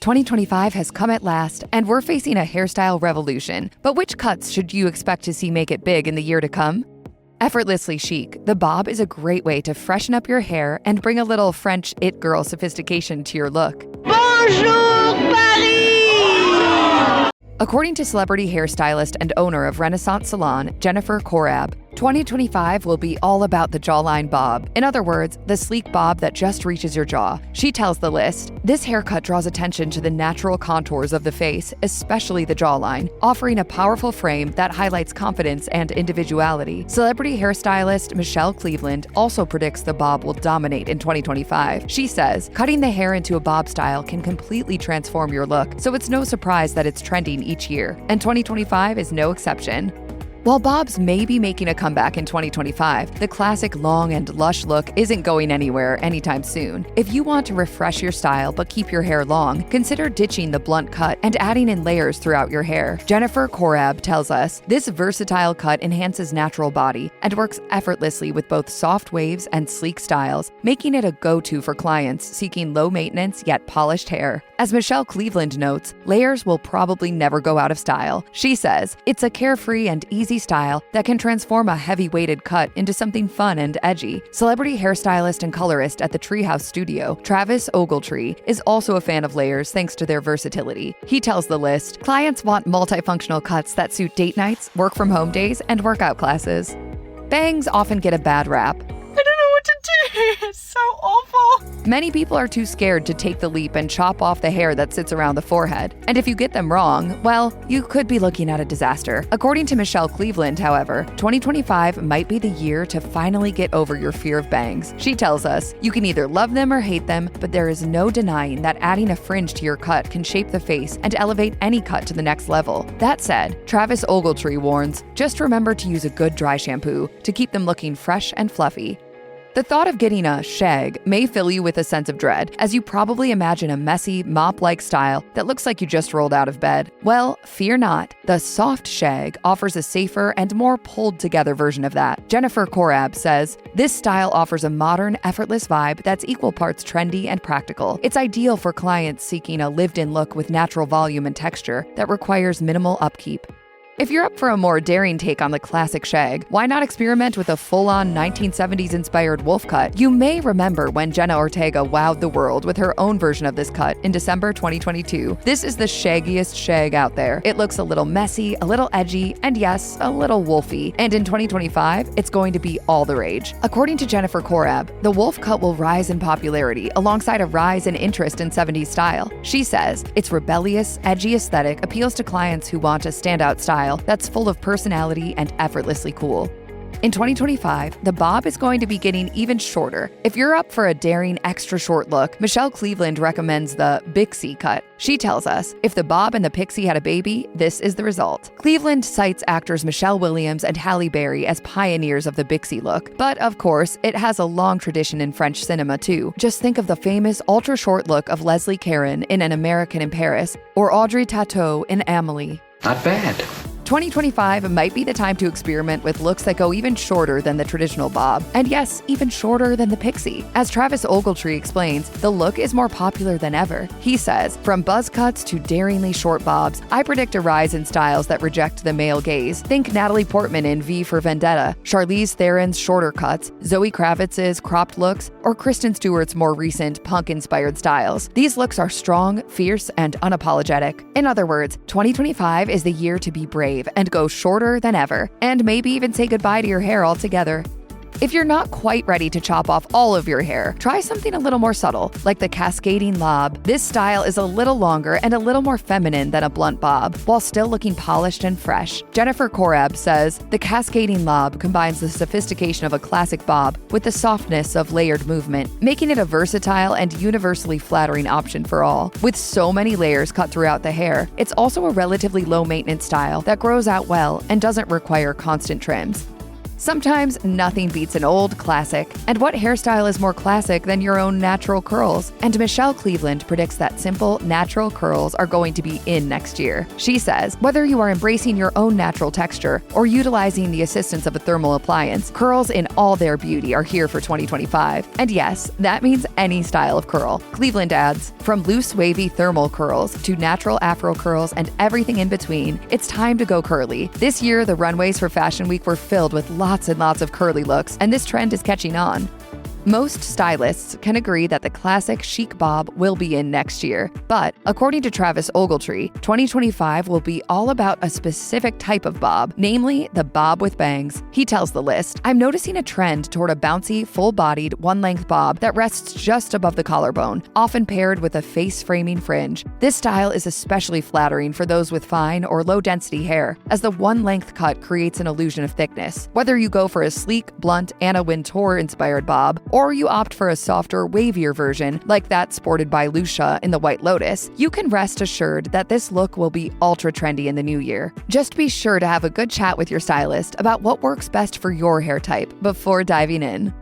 2025 has come at last, and we're facing a hairstyle revolution. But which cuts should you expect to see make it big in the year to come? Effortlessly chic, the bob is a great way to freshen up your hair and bring a little French it girl sophistication to your look. Bonjour, Paris! According to celebrity hairstylist and owner of Renaissance Salon, Jennifer Korab, 2025 will be all about the jawline bob. In other words, the sleek bob that just reaches your jaw. She tells the list, "This haircut draws attention to the natural contours of the face, especially the jawline, offering a powerful frame that highlights confidence and individuality." Celebrity hairstylist Michelle Cleveland also predicts the bob will dominate in 2025. She says, "Cutting the hair into a bob style can completely transform your look, so it's no surprise that it's trending each year, and 2025 is no exception." While bobs may be making a comeback in 2025, the classic long and lush look isn't going anywhere anytime soon. If you want to refresh your style but keep your hair long, consider ditching the blunt cut and adding in layers throughout your hair. Jennifer Korab tells us, "This versatile cut enhances natural body and works effortlessly with both soft waves and sleek styles, making it a go-to for clients seeking low-maintenance yet polished hair." As Michelle Cleveland notes, layers will probably never go out of style. She says, "It's a carefree and easy style that can transform a heavy-weighted cut into something fun and edgy." Celebrity hairstylist and colorist at the Treehouse Studio, Travis Ogletree, is also a fan of layers thanks to their versatility. He tells the list, "Clients want multifunctional cuts that suit date nights, work-from-home days, and workout classes." Bangs often get a bad rap. I don't know what to do. It's so awful. Many people are too scared to take the leap and chop off the hair that sits around the forehead. And if you get them wrong, well, you could be looking at a disaster. According to Michelle Cleveland, however, 2025 might be the year to finally get over your fear of bangs. She tells us, "You can either love them or hate them, but there is no denying that adding a fringe to your cut can shape the face and elevate any cut to the next level." That said, Travis Ogletree warns, "Just remember to use a good dry shampoo to keep them looking fresh and fluffy." The thought of getting a shag may fill you with a sense of dread, as you probably imagine a messy, mop-like style that looks like you just rolled out of bed. Well, fear not. The soft shag offers a safer and more pulled-together version of that. Jennifer Korab says, "This style offers a modern, effortless vibe that's equal parts trendy and practical. It's ideal for clients seeking a lived-in look with natural volume and texture that requires minimal upkeep." If you're up for a more daring take on the classic shag, why not experiment with a full-on 1970s-inspired wolf cut? You may remember when Jenna Ortega wowed the world with her own version of this cut in December 2022. This is the shaggiest shag out there. It looks a little messy, a little edgy, and yes, a little wolfy. And in 2025, it's going to be all the rage. According to Jennifer Korab, the wolf cut will rise in popularity alongside a rise in interest in 70s style. She says, "Its rebellious, edgy aesthetic appeals to clients who want a standout style that's full of personality and effortlessly cool." In 2025, the bob is going to be getting even shorter. If you're up for a daring, extra short look, Michelle Cleveland recommends the Bixie cut. She tells us, "If the bob and the pixie had a baby, this is the result." Cleveland cites actors Michelle Williams and Halle Berry as pioneers of the Bixie look. But of course, it has a long tradition in French cinema too. Just think of the famous ultra-short look of Leslie Caron in An American in Paris, or Audrey Tautou in Amélie. Not bad. 2025 might be the time to experiment with looks that go even shorter than the traditional bob, and yes, even shorter than the pixie. As Travis Ogletree explains, the look is more popular than ever. He says, "From buzz cuts to daringly short bobs, I predict a rise in styles that reject the male gaze. Think Natalie Portman in V for Vendetta, Charlize Theron's shorter cuts, Zoe Kravitz's cropped looks, or Kristen Stewart's more recent punk-inspired styles. These looks are strong, fierce, and unapologetic." In other words, 2025 is the year to be brave and go shorter than ever, and maybe even say goodbye to your hair altogether. If you're not quite ready to chop off all of your hair, try something a little more subtle, like the Cascading lob. This style is a little longer and a little more feminine than a blunt bob, while still looking polished and fresh. Jennifer Korab says, "The Cascading lob combines the sophistication of a classic bob with the softness of layered movement, making it a versatile and universally flattering option for all. With so many layers cut throughout the hair, it's also a relatively low-maintenance style that grows out well and doesn't require constant trims." Sometimes nothing beats an old classic. And what hairstyle is more classic than your own natural curls? And Michelle Cleveland predicts that simple, natural curls are going to be in next year. She says, whether you are embracing your own natural texture or utilizing the assistance of a thermal appliance, curls in all their beauty are here for 2025. And yes, that means any style of curl. Cleveland adds, from loose wavy thermal curls to natural afro curls and everything in between, it's time to go curly. This year, the runways for Fashion Week were filled with lots and lots of curly looks, and this trend is catching on. Most stylists can agree that the classic chic bob will be in next year, but according to Travis Ogletree, 2025 will be all about a specific type of bob, namely the bob with bangs. He tells the list, I'm noticing a trend toward a bouncy, full-bodied, one-length bob that rests just above the collarbone, often paired with a face-framing fringe. This style is especially flattering for those with fine or low-density hair, as the one-length cut creates an illusion of thickness. Whether you go for a sleek, blunt Anna Wintour-inspired bob, or you opt for a softer, wavier version like that sported by Lush in the White Lotus, you can rest assured that this look will be ultra trendy in the new year. Just be sure to have a good chat with your stylist about what works best for your hair type before diving in.